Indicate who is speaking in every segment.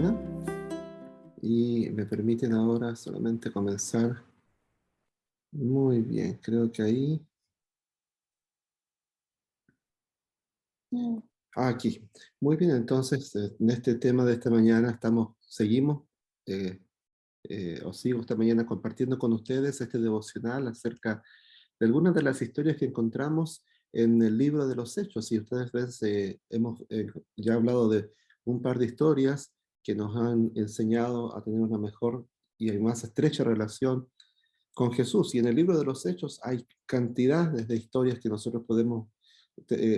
Speaker 1: mañana y me permiten ahora solamente comenzar. Muy bien, creo que ahí. Aquí. Muy bien, entonces en este tema de esta mañana seguimos, eh, os sigo esta mañana compartiendo con ustedes este devocional acerca de algunas de las historias que encontramos en el libro de los Hechos. Y ustedes ven, hemos ya hablado de un par de historias que nos han enseñado a tener una mejor y más estrecha relación con Jesús. Y en el libro de los Hechos hay cantidades de historias que nosotros podemos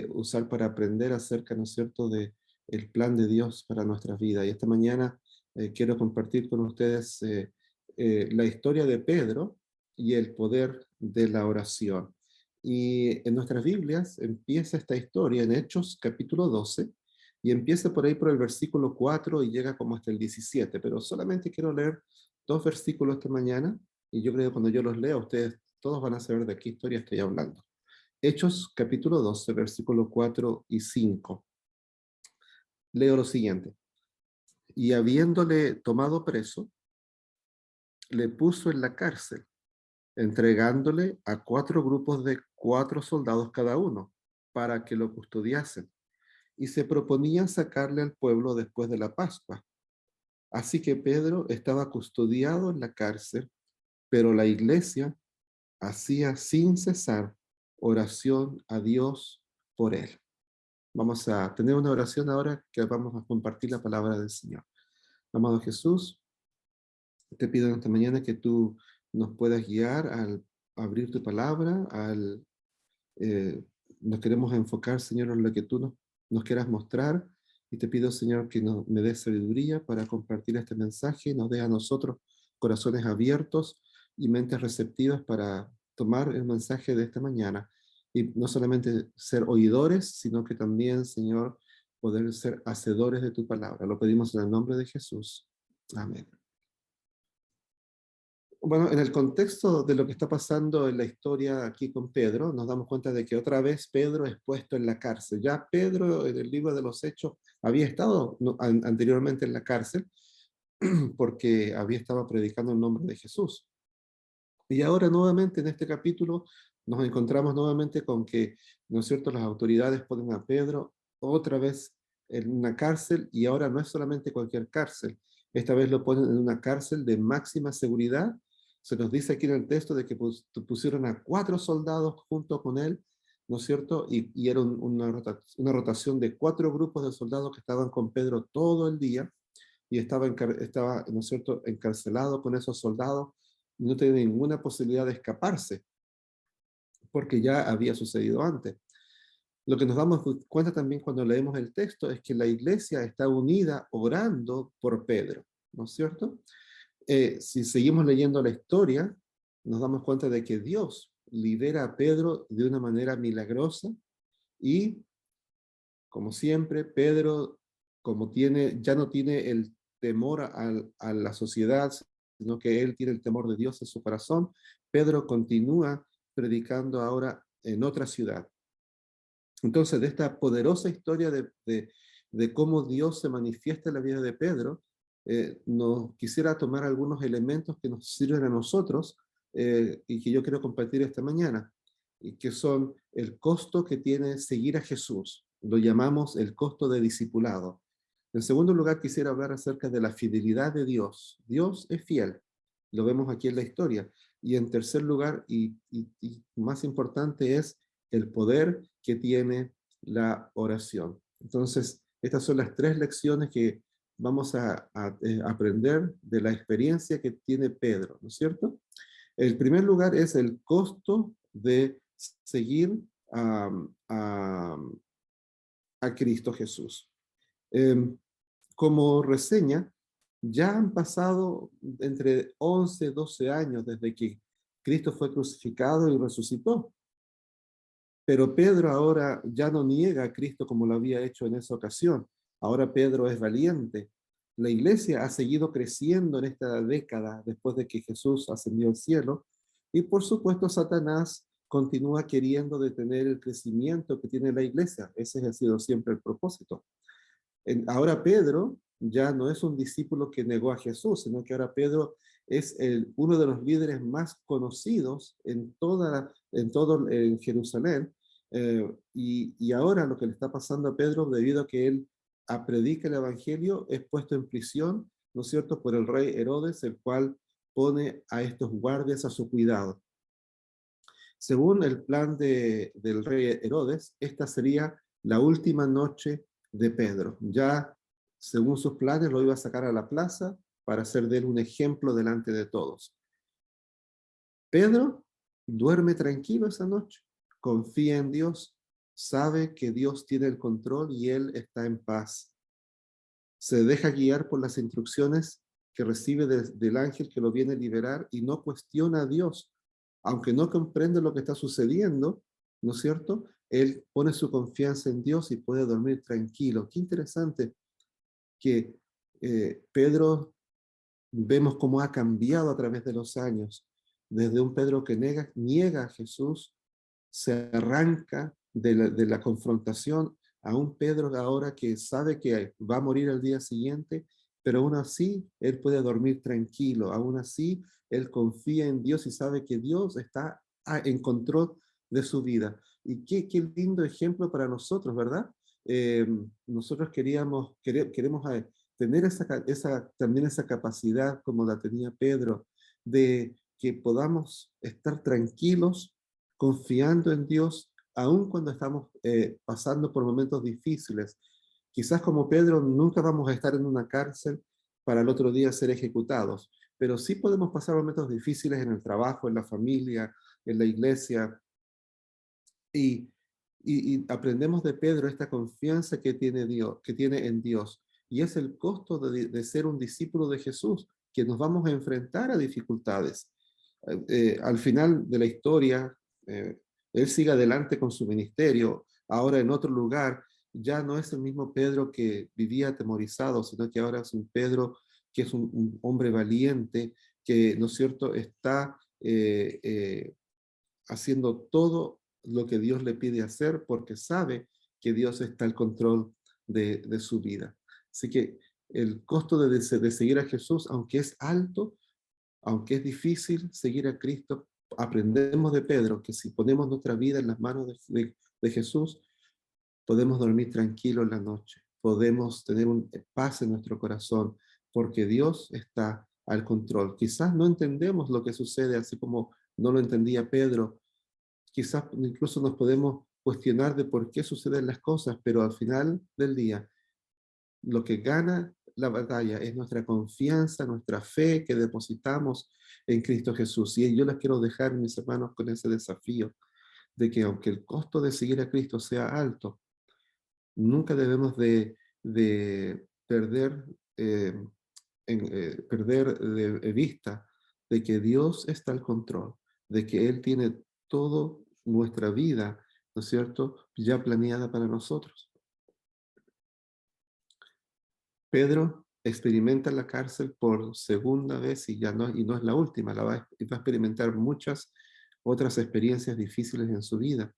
Speaker 1: usar para aprender acerca, ¿no es cierto?, de el plan de Dios para nuestras vidas. Y esta mañana quiero compartir con ustedes la historia de Pedro y el poder de la oración. Y en nuestras Biblias empieza esta historia en Hechos capítulo 12, y empieza por ahí por el versículo 4 y llega como hasta el 17, pero solamente quiero leer dos versículos esta mañana, y yo creo que cuando yo los lea, ustedes todos van a saber de qué historia estoy hablando. Hechos capítulo 12, versículo 4 y 5. Leo lo siguiente. Y habiéndole tomado preso, le puso en la cárcel, entregándole a 4 grupos de 4 soldados cada uno, para que lo custodiasen. Y se proponían sacarle al pueblo después de la Pascua. Así que Pedro estaba custodiado en la cárcel, pero la iglesia hacía sin cesar oración a Dios por él. Vamos a tener una oración ahora que vamos a compartir la palabra del Señor. Amado Jesús, te pido en esta mañana que tú nos puedas guiar al abrir tu palabra, eh, nos queremos enfocar, Señor, en lo que tú nos quieras mostrar, y te pido, Señor, que me des sabiduría para compartir este mensaje y nos dé a nosotros corazones abiertos y mentes receptivas para tomar el mensaje de esta mañana, y no solamente ser oidores, sino que también, Señor, poder ser hacedores de tu palabra. Lo pedimos en el nombre de Jesús. Amén. Bueno, en el contexto de lo que está pasando en la historia aquí con Pedro, nos damos cuenta de que otra vez Pedro es puesto en la cárcel. Ya Pedro en el libro de los Hechos había estado anteriormente en la cárcel porque había estado predicando el nombre de Jesús. Y ahora nuevamente en este capítulo nos encontramos nuevamente con que, ¿no es cierto?, las autoridades ponen a Pedro otra vez en una cárcel, y ahora no es solamente cualquier cárcel. Esta vez lo ponen en una cárcel de máxima seguridad. Se nos dice aquí en el texto de que pusieron a 4 soldados junto con él, ¿no es cierto? Y era una rotación de 4 grupos de soldados que estaban con Pedro todo el día, y estaba, ¿no es cierto?, encarcelado con esos soldados. No tenía ninguna posibilidad de escaparse, porque ya había sucedido antes. Lo que nos damos cuenta también cuando leemos el texto es que la iglesia está unida orando por Pedro, ¿no es cierto? Si seguimos leyendo la historia, nos damos cuenta de que Dios libera a Pedro de una manera milagrosa, y, como siempre, Pedro, ya no tiene el temor a la sociedad, sino que él tiene el temor de Dios en su corazón. Pedro continúa predicando ahora en otra ciudad. Entonces, de esta poderosa historia de cómo Dios se manifiesta en la vida de Pedro, nos quisiera tomar algunos elementos que nos sirven a nosotros, y que yo quiero compartir esta mañana, y que son el costo que tiene seguir a Jesús. Lo llamamos el costo de discipulado. En segundo lugar, quisiera hablar acerca de la fidelidad de Dios. Dios es fiel, lo vemos aquí en la historia. Y en tercer lugar, y más importante, es el poder que tiene la oración. Entonces, estas son las 3 lecciones que vamos a aprender de la experiencia que tiene Pedro, ¿no es cierto? El primer lugar es el costo de seguir a, a Cristo Jesús. Como reseña, ya han pasado entre 11 y 12 años desde que Cristo fue crucificado y resucitó. Pero Pedro ahora ya no niega a Cristo como lo había hecho en esa ocasión. Ahora Pedro es valiente. La iglesia ha seguido creciendo en esta década después de que Jesús ascendió al cielo. Y por supuesto, Satanás continúa queriendo detener el crecimiento que tiene la iglesia. Ese ha sido siempre el propósito. Ahora Pedro ya no es un discípulo que negó a Jesús, sino que ahora Pedro es uno de los líderes más conocidos en Jerusalén. Y ahora lo que le está pasando a Pedro, debido a que él predica el Evangelio, es puesto en prisión, ¿no es cierto?, por el rey Herodes, el cual pone a estos guardias a su cuidado. Según el plan del rey Herodes, esta sería la última noche de Pedro. Ya, según sus planes, lo iba a sacar a la plaza para hacer de él un ejemplo delante de todos. Pedro duerme tranquilo esa noche, confía en Dios, sabe que Dios tiene el control y él está en paz. Se deja guiar por las instrucciones que recibe del ángel que lo viene a liberar y no cuestiona a Dios. Aunque no comprende lo que está sucediendo, ¿no es cierto? Él pone su confianza en Dios y puede dormir tranquilo. Qué interesante que Pedro, vemos cómo ha cambiado a través de los años. Desde un Pedro que niega a Jesús, se arranca de la confrontación a un Pedro ahora que sabe que va a morir al día siguiente, pero aún así él puede dormir tranquilo, aún así él confía en Dios y sabe que Dios está en control de su vida. Y qué lindo ejemplo para nosotros, ¿verdad? Nosotros queremos tener también esa capacidad como la tenía Pedro, de que podamos estar tranquilos confiando en Dios, aun cuando estamos pasando por momentos difíciles. Quizás como Pedro nunca vamos a estar en una cárcel para el otro día ser ejecutados, pero sí podemos pasar momentos difíciles en el trabajo, en la familia, en la iglesia, y, y aprendemos de Pedro esta confianza que tiene Dios, que tiene en Dios, y es el costo de ser un discípulo de Jesús, que nos vamos a enfrentar a dificultades. Al final de la historia, eh, él sigue adelante con su ministerio, ahora en otro lugar, ya no es el mismo Pedro que vivía atemorizado, sino que ahora es un Pedro que es un hombre valiente, que, ¿no es cierto?, está haciendo todo lo que Dios le pide hacer porque sabe que Dios está al control de su vida. Así que el costo de seguir a Jesús, aunque es alto, aunque es difícil seguir a Cristo, aprendemos de Pedro que si ponemos nuestra vida en las manos de Jesús, podemos dormir tranquilo en la noche, podemos tener paz en nuestro corazón, porque Dios está al control. Quizás no entendemos lo que sucede, así como no lo entendía Pedro. Quizás incluso nos podemos cuestionar de por qué suceden las cosas, pero al final del día, lo que gana la batalla es nuestra confianza, nuestra fe que depositamos en Cristo Jesús. Y yo les quiero dejar, mis hermanos, con ese desafío de que aunque el costo de seguir a Cristo sea alto, nunca debemos de perder de vista de que Dios está al control, de que Él tiene toda nuestra vida, ¿no es cierto?, ya planeada para nosotros. Pedro experimenta la cárcel por segunda vez y no es la última, va a experimentar muchas otras experiencias difíciles en su vida.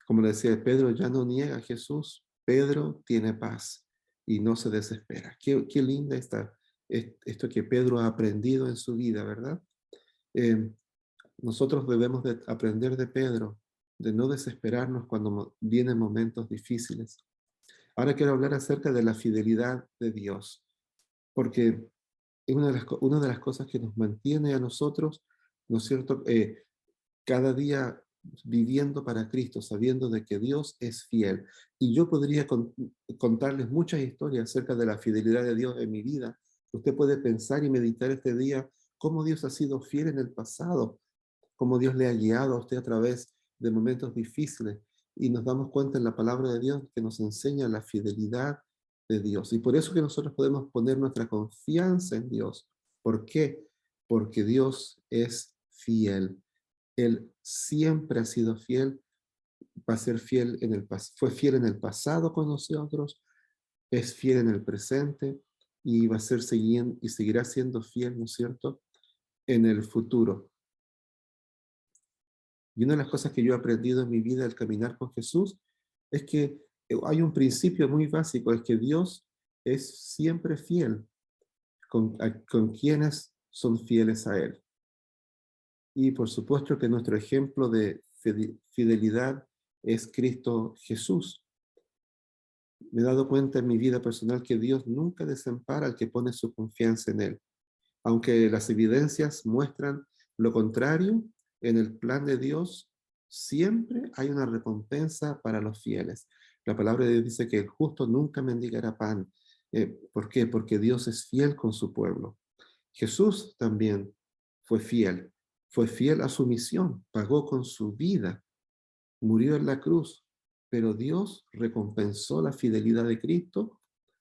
Speaker 1: Como le decía, Pedro ya no niega a Jesús, Pedro tiene paz y no se desespera. Qué linda esto que Pedro ha aprendido en su vida, ¿verdad? Eh, Nosotros debemos de aprender de Pedro, de no desesperarnos cuando vienen momentos difíciles. Ahora quiero hablar acerca de la fidelidad de Dios, porque es una de las cosas que nos mantiene a nosotros, ¿no es cierto?, cada día viviendo para Cristo, sabiendo de que Dios es fiel. Y yo podría contarles muchas historias acerca de la fidelidad de Dios en mi vida. Usted puede pensar y meditar este día cómo Dios ha sido fiel en el pasado, cómo Dios le ha guiado a usted a través de momentos difíciles. Y nos damos cuenta en la palabra de Dios que nos enseña la fidelidad de Dios. Y por eso que nosotros podemos poner nuestra confianza en Dios. ¿Por qué? Porque Dios es fiel. Él siempre ha sido fiel, va a ser fiel fue fiel en el pasado con nosotros, es fiel en el presente y va a ser y seguirá siendo fiel, ¿no es cierto?, en el futuro. Y una de las cosas que yo he aprendido en mi vida al caminar con Jesús es que hay un principio muy básico, es que Dios es siempre fiel con quienes son fieles a Él. Y por supuesto que nuestro ejemplo de fidelidad es Cristo Jesús. Me he dado cuenta en mi vida personal que Dios nunca desampara al que pone su confianza en Él. Aunque las evidencias muestran lo contrario, en el plan de Dios siempre hay una recompensa para los fieles. La palabra de Dios dice que el justo nunca mendigará pan. ¿Por qué? Porque Dios es fiel con su pueblo. Jesús también fue fiel a su misión, pagó con su vida, murió en la cruz, pero Dios recompensó la fidelidad de Cristo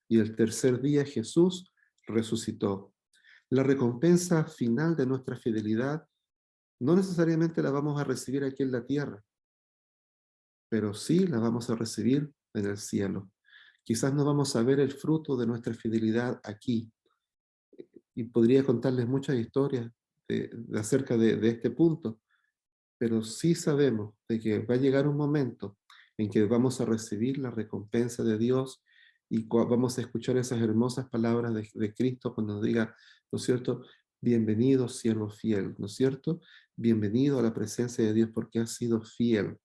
Speaker 1: y el tercer día Jesús resucitó. La recompensa final de nuestra fidelidad no necesariamente la vamos a recibir aquí en la tierra, pero sí la vamos a recibir en el cielo. Quizás no vamos a ver el fruto de nuestra fidelidad aquí, y podría contarles muchas historias acerca de este punto, pero sí sabemos de que va a llegar un momento en que vamos a recibir la recompensa de Dios y vamos a escuchar esas hermosas palabras de Cristo cuando nos diga, ¿no es cierto? Bienvenido, siervo fiel, ¿no es cierto? Bienvenido a la presencia de Dios porque has sido fiel.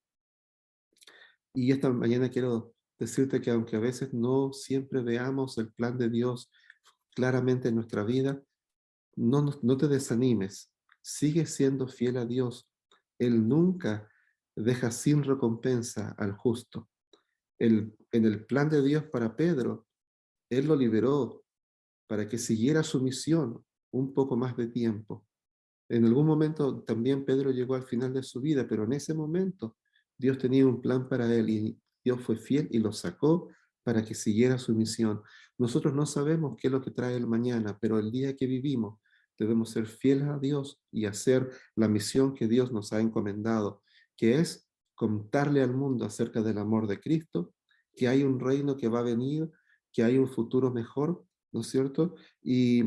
Speaker 1: Y esta mañana quiero decirte que aunque a veces no siempre veamos el plan de Dios claramente en nuestra vida, no te desanimes, sigue siendo fiel a Dios. Él nunca deja sin recompensa al justo. En el plan de Dios para Pedro, Él lo liberó para que siguiera su misión un poco más de tiempo. En algún momento también Pedro llegó al final de su vida, pero en ese momento Dios tenía un plan para él y Dios fue fiel y lo sacó para que siguiera su misión. Nosotros no sabemos qué es lo que trae el mañana, pero el día que vivimos debemos ser fieles a Dios y hacer la misión que Dios nos ha encomendado, que es contarle al mundo acerca del amor de Cristo, que hay un reino que va a venir, que hay un futuro mejor, ¿no es cierto? Y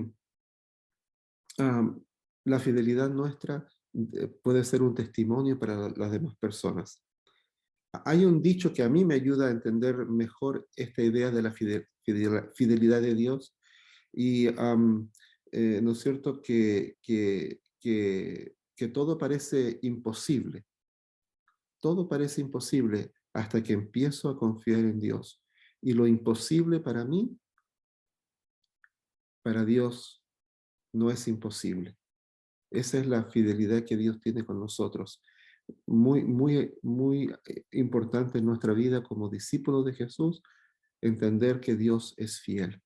Speaker 1: am, la fidelidad nuestra puede ser un testimonio para las demás personas. Hay un dicho que a mí me ayuda a entender mejor esta idea de la fidelidad de Dios y, ¿no es cierto?, que todo parece imposible. Todo parece imposible hasta que empiezo a confiar en Dios. Y lo imposible para mí, para Dios, no es imposible. Esa es la fidelidad que Dios tiene con nosotros. Muy importante en nuestra vida como discípulos de Jesús, entender que Dios es fiel.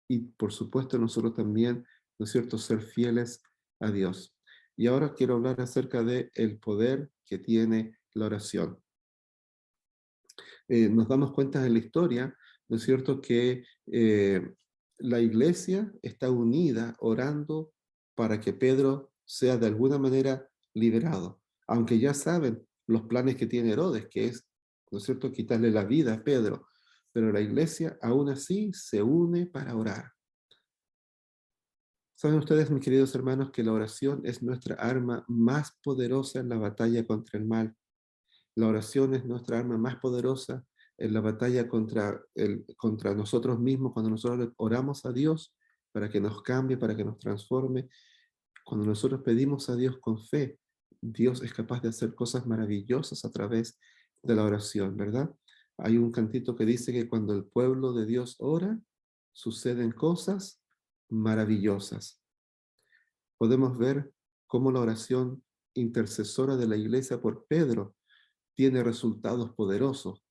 Speaker 1: Y por supuesto nosotros también, ¿no es cierto?, ser fieles a Dios. Y ahora quiero hablar acerca de el poder que tiene la oración. Nos damos cuenta en la historia, ¿no es cierto?, que la iglesia está unida orando para que Pedro sea de alguna manera liberado, aunque ya saben los planes que tiene Herodes, que es, ¿no es cierto?, quitarle la vida a Pedro, pero la iglesia aún así se une para orar. Saben ustedes, mis queridos hermanos, que la oración es nuestra arma más poderosa en la batalla contra el mal. La oración es nuestra arma más poderosa en la batalla contra nosotros mismos, cuando nosotros oramos a Dios para que nos cambie, para que nos transforme. Cuando nosotros pedimos a Dios con fe, Dios es capaz de hacer cosas maravillosas a través de la oración, ¿verdad? Hay un cantito que dice que cuando el pueblo de Dios ora, suceden cosas maravillosas. Podemos ver cómo la oración intercesora de la iglesia por Pedro tiene resultados poderosos.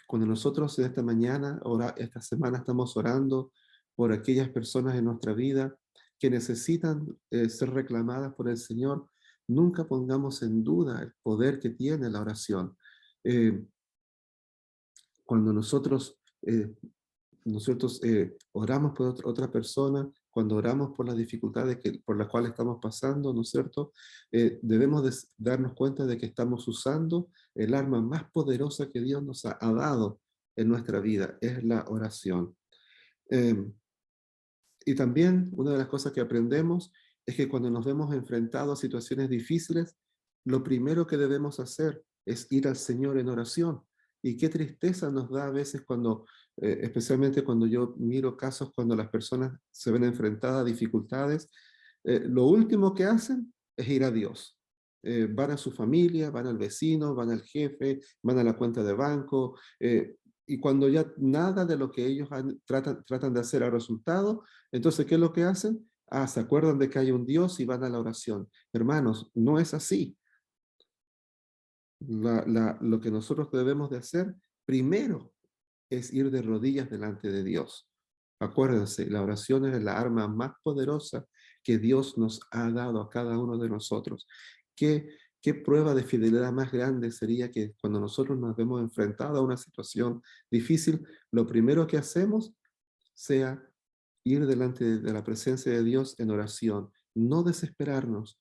Speaker 1: Cuando nosotros en esta mañana, esta semana estamos orando por aquellas personas en nuestra vida que necesitan ser reclamadas por el Señor, nunca pongamos en duda el poder que tiene la oración. Eh, Cuando nosotros oramos por otra persona, cuando oramos por las dificultades por las cuales estamos pasando, ¿no es cierto? Debemos darnos cuenta de que estamos usando el arma más poderosa que Dios nos ha dado en nuestra vida, es la oración. Eh, y también una de las cosas que aprendemos es que cuando nos vemos enfrentados a situaciones difíciles, lo primero que debemos hacer es ir al Señor en oración. Y qué tristeza nos da a veces cuando, especialmente cuando yo miro casos cuando las personas se ven enfrentadas a dificultades, lo último que hacen es ir a Dios. Van a su familia, van al vecino, van al jefe, van a la cuenta de banco, y cuando ya nada de lo que ellos tratan de hacer ha resultado, entonces, ¿qué es lo que hacen? Ah, se acuerdan de que hay un Dios y van a la oración. Hermanos, no es así. Lo que nosotros debemos de hacer primero es ir de rodillas delante de Dios. Acuérdense, la oración es la arma más poderosa que Dios nos ha dado a cada uno de nosotros. ¿Qué, qué prueba de fidelidad más grande sería que cuando nosotros nos vemos enfrentados a una situación difícil, lo primero que hacemos sea ir delante de la presencia de Dios en oración, no desesperarnos,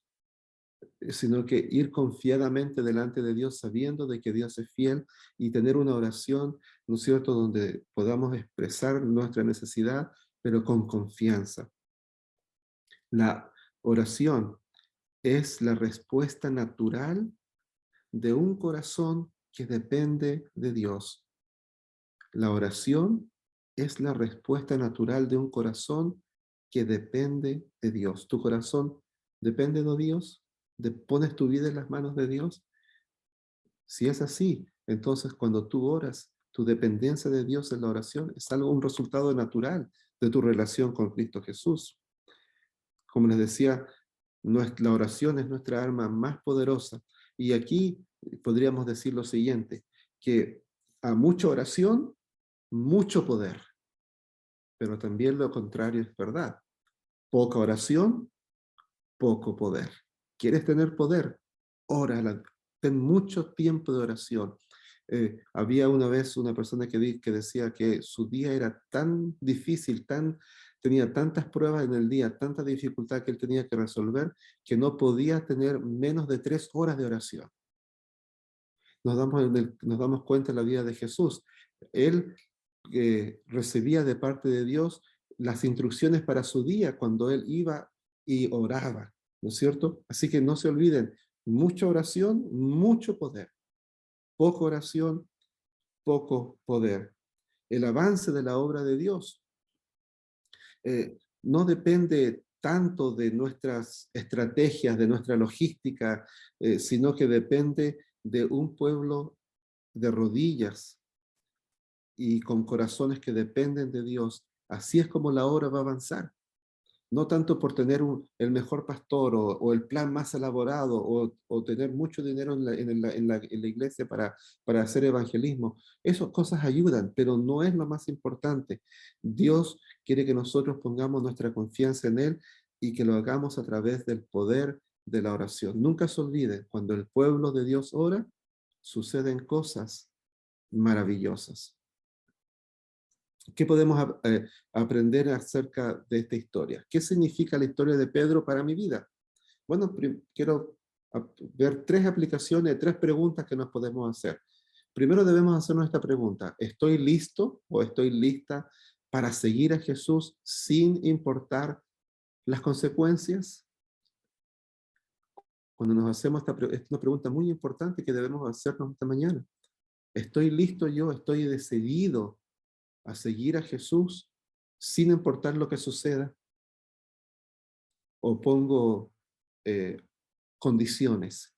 Speaker 1: sino que ir confiadamente delante de Dios sabiendo de que Dios es fiel y tener una oración, ¿no es cierto?, donde podamos expresar nuestra necesidad, pero con confianza. La oración es la respuesta natural de un corazón que depende de Dios. La oración es la respuesta natural de un corazón que depende de Dios. ¿Tu corazón depende de Dios? ¿Pones tu vida en las manos de Dios? Si es así, entonces cuando tú oras, tu dependencia de Dios en la oración es algo, un resultado natural de tu relación con Cristo Jesús. Como les decía, la oración es nuestra arma más poderosa. Y aquí podríamos decir lo siguiente, que a mucha oración, mucho poder, pero también lo contrario es verdad. Poca oración, poco poder. ¿Quieres tener poder? Ora, ten mucho tiempo de oración. Había una vez una persona que decía que su día era tan difícil, tenía tantas pruebas en el día, tanta dificultad que él tenía que resolver, que no podía tener menos de 3 horas de oración. Nos damos cuenta en la vida de Jesús. Él recibía de parte de Dios las instrucciones para su día cuando él iba y oraba, ¿no es cierto? Así que no se olviden, mucha oración, mucho poder. Poca oración, poco poder. El avance de la obra de Dios no depende tanto de nuestras estrategias, de nuestra logística, sino que depende de un pueblo de rodillas y con corazones que dependen de Dios. Así es como la obra va a avanzar. No tanto por tener el mejor pastor o el plan más elaborado o tener mucho dinero en la iglesia para hacer evangelismo. Esas cosas ayudan, pero no es lo más importante. Dios quiere que nosotros pongamos nuestra confianza en Él y que lo hagamos a través del poder de la oración. Nunca se olviden, cuando el pueblo de Dios ora, suceden cosas maravillosas. ¿Qué podemos aprender acerca de esta historia? ¿Qué significa la historia de Pedro para mi vida? Bueno, quiero ver 3 aplicaciones, 3 preguntas que nos podemos hacer. Primero debemos hacernos esta pregunta: ¿estoy listo o estoy lista para seguir a Jesús sin importar las consecuencias? Cuando nos hacemos esta es una pregunta muy importante que debemos hacernos esta mañana. ¿Estoy listo yo? ¿Estoy decidido a seguir a Jesús sin importar lo que suceda? ¿O pongo eh, condiciones?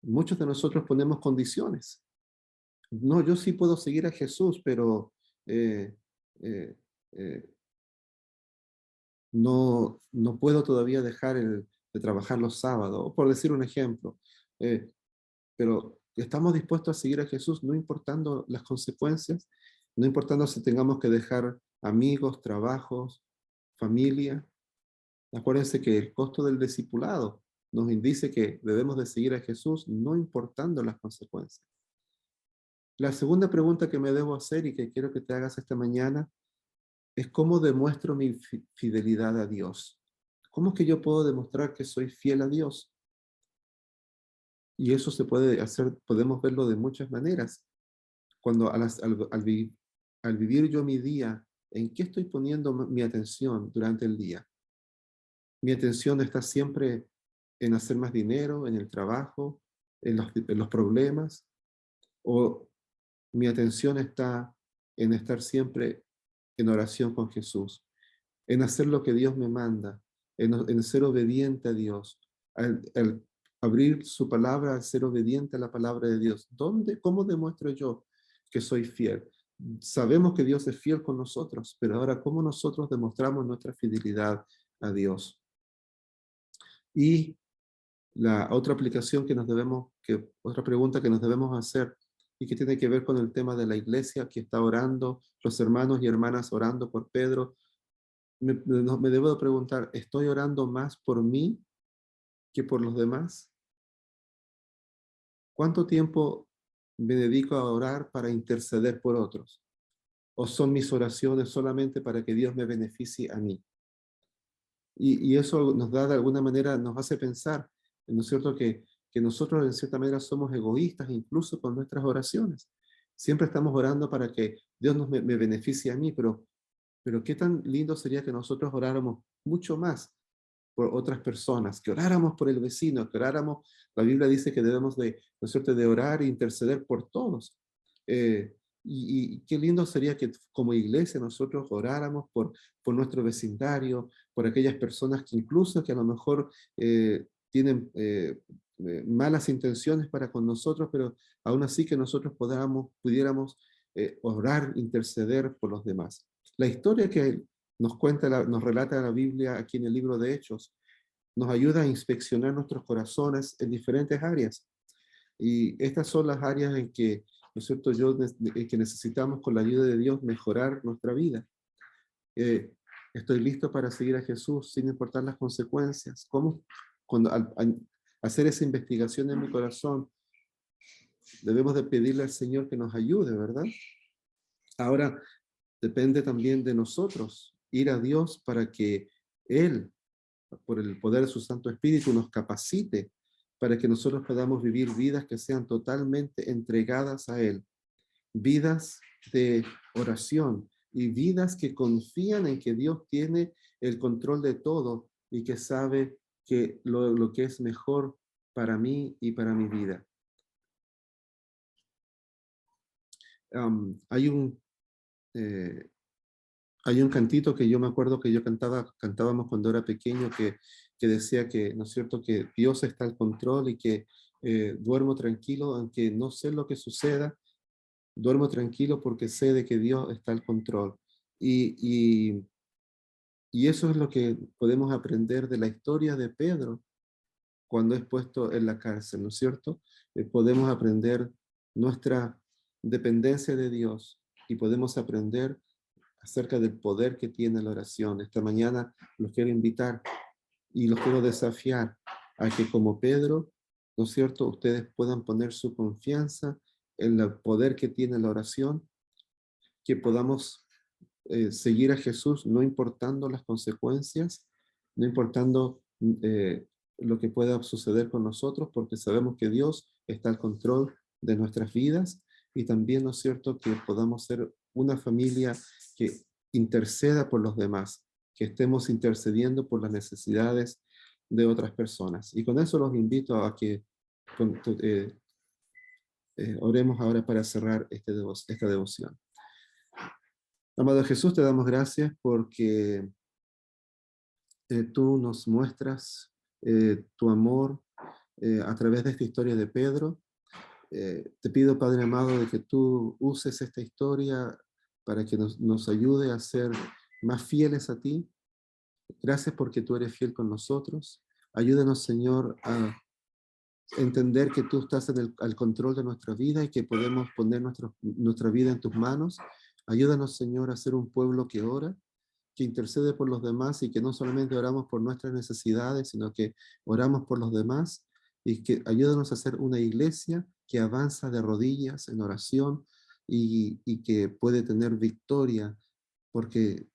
Speaker 1: Muchos de nosotros ponemos condiciones. No, yo sí puedo seguir a Jesús, pero eh, eh, eh, no puedo todavía dejar de trabajar los sábados, por decir un ejemplo. Eh, pero estamos dispuestos a seguir a Jesús no importando las consecuencias, no importando si tengamos que dejar amigos, trabajos, familia. Acuérdense que el costo del discipulado nos indica que debemos de seguir a Jesús no importando las consecuencias. La segunda pregunta que me debo hacer y que quiero que te hagas esta mañana es: ¿cómo demuestro mi fidelidad a Dios? ¿Cómo es que yo puedo demostrar que soy fiel a Dios? Y eso se puede hacer, podemos verlo de muchas maneras. Cuando al vivir yo mi día, ¿en qué estoy poniendo mi atención durante el día? Mi atención está siempre en hacer más dinero, en el trabajo, en los problemas, o Mi atención está en estar siempre en oración con Jesús, en hacer lo que Dios me manda, en ser obediente a Dios, al abrir su palabra, al ser obediente a la palabra de Dios. ¿Cómo demuestro yo que soy fiel? Sabemos que Dios es fiel con nosotros, pero ahora, ¿cómo nosotros demostramos nuestra fidelidad a Dios? Y la otra aplicación otra pregunta que nos debemos hacer y que tiene que ver con el tema de la iglesia que está orando, los hermanos y hermanas orando por Pedro, me debo de preguntar, ¿estoy orando más por mí que por los demás? ¿Cuánto tiempo me dedico a orar para interceder por otros? ¿O son mis oraciones solamente para que Dios me beneficie a mí? Y eso nos da de alguna manera, nos hace pensar, ¿no es cierto?, que nosotros en cierta manera somos egoístas incluso con nuestras oraciones. Siempre estamos orando para que Dios me beneficie a mí, pero qué tan lindo sería que nosotros oráramos mucho más por otras personas, que oráramos por el vecino, que oráramos, la Biblia dice que debemos de, ¿no es cierto?, de orar e interceder por todos. Eh, y qué lindo sería que como iglesia nosotros oráramos por nuestro vecindario, por aquellas personas que incluso que a lo mejor tienen malas intenciones para con nosotros, pero aún así que nosotros pudiéramos orar, interceder por los demás. La historia que nos relata la Biblia aquí en el libro de Hechos, nos ayuda a inspeccionar nuestros corazones en diferentes áreas. Y estas son las áreas en que, ¿no es cierto?, que necesitamos con la ayuda de Dios mejorar nuestra vida. Estoy listo para seguir a Jesús sin importar las consecuencias. ¿Cómo? Cuando al hacer esa investigación en mi corazón, debemos de pedirle al Señor que nos ayude, ¿verdad? Ahora, depende también de nosotros ir a Dios para que Él, por el poder de su Santo Espíritu, nos capacite para que nosotros podamos vivir vidas que sean totalmente entregadas a Él, vidas de oración y vidas que confían en que Dios tiene el control de todo y que sabe que lo que es mejor para mí y para mi vida. Um, hay un eh, Hay un cantito que yo me acuerdo que cantábamos cuando era pequeño, que decía que, ¿no es cierto?, que Dios está al control y que duermo tranquilo, aunque no sé lo que suceda, duermo tranquilo porque sé de que Dios está al control. Y, y, y eso es lo que podemos aprender de la historia de Pedro cuando es puesto en la cárcel, ¿no es cierto? Podemos aprender nuestra dependencia de Dios y podemos aprender acerca del poder que tiene la oración. Esta mañana los quiero invitar y los quiero desafiar a que como Pedro, ¿no es cierto?, ustedes puedan poner su confianza en el poder que tiene la oración, que podamos seguir a Jesús no importando las consecuencias, no importando lo que pueda suceder con nosotros, porque sabemos que Dios está al control de nuestras vidas y también, ¿no es cierto?, que podamos ser una familia que interceda por los demás, que estemos intercediendo por las necesidades de otras personas. Y con eso los invito a que oremos ahora para cerrar esta devoción. Amado Jesús, te damos gracias porque tú nos muestras tu amor a través de esta historia de Pedro. Te pido, Padre amado, de que tú uses esta historia para que nos ayude a ser más fieles a ti. Gracias porque tú eres fiel con nosotros. Ayúdanos, Señor, a entender que tú estás al control de nuestra vida y que podemos poner nuestra vida en tus manos. Ayúdanos, Señor, a ser un pueblo que ora, que intercede por los demás y que no solamente oramos por nuestras necesidades, sino que oramos por los demás y que ayúdanos a ser una iglesia que avanza de rodillas en oración y que puede tener victoria porque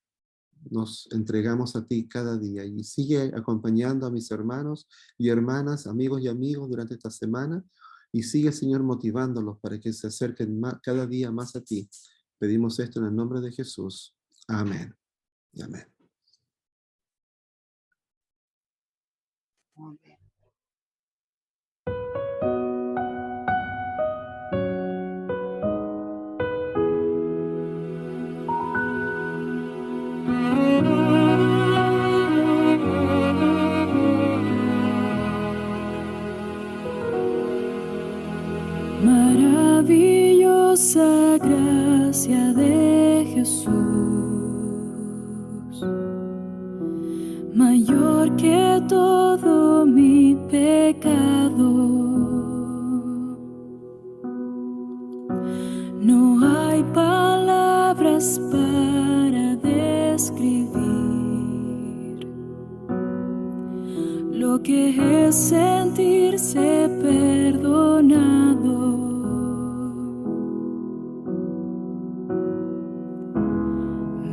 Speaker 1: nos entregamos a ti cada día y sigue acompañando a mis hermanos y hermanas, amigos y amigos durante esta semana y sigue, Señor, motivándolos para que se acerquen cada día más a ti. Pedimos esto en el nombre de Jesús. Amén. Amén.
Speaker 2: Amén. Jesús, mayor que todo mi pecado. No hay palabras para describir lo que es sentirse perdonado.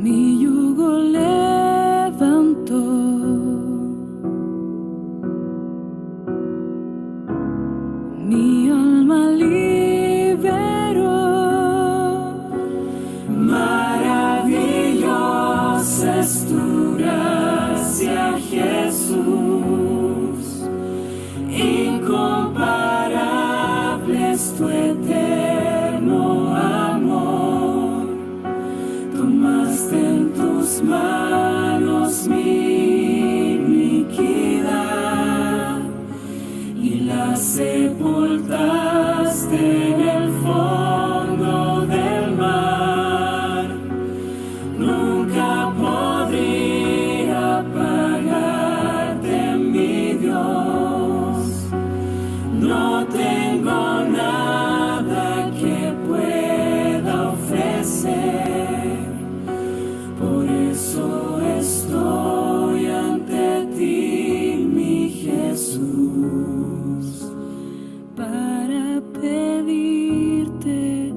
Speaker 2: Mi yugo levantó, mi alma liberó. Maravillosa es tu gracia, Jesús, incomparable es tu eterno amor. Tomaste en tus manos mi iniquidad y la sepultaste en el fondo del mar. Nunca podría pagarte, mi Dios. No tengo nada que pueda ofrecer. Por eso estoy ante ti, mi Jesús, para pedirte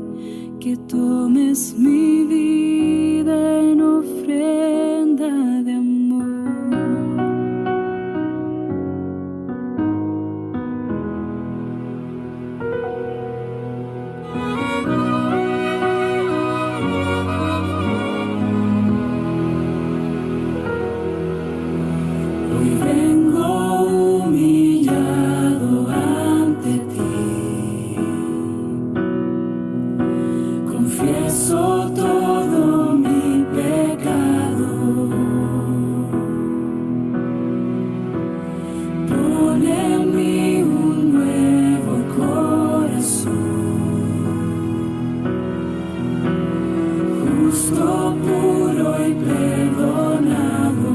Speaker 2: que tomes mi vida en ofrenda de amor. Hoy vengo humillado ante ti, confieso todo mi pecado. Pon en mí un nuevo corazón, justo, puro y perdonado.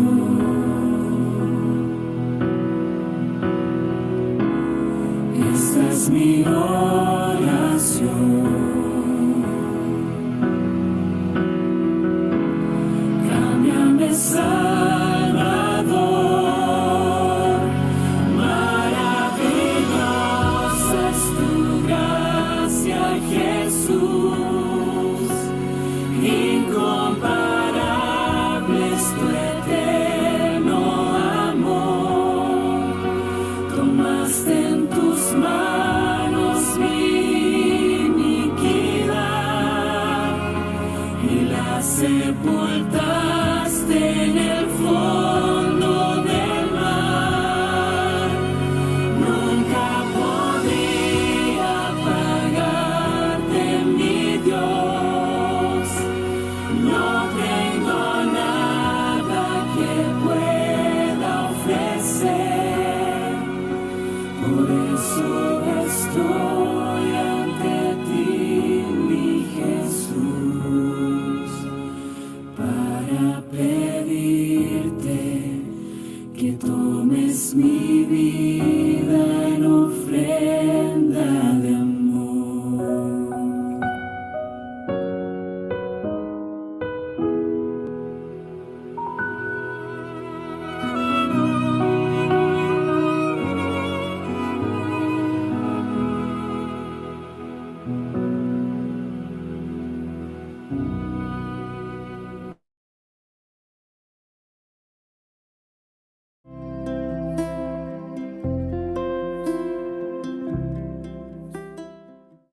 Speaker 2: Esta es mi oración. Cámbiame, Salvador. Maravillosa es tu gracia, Jesús. Incomparable es tu eterno amor. Tomaste en tus manos mi iniquidad y la sepultaste en el fondo del mar. Nunca podría pagarte, mi Dios. No tengo nada que pueda ofrecer. Por eso estoy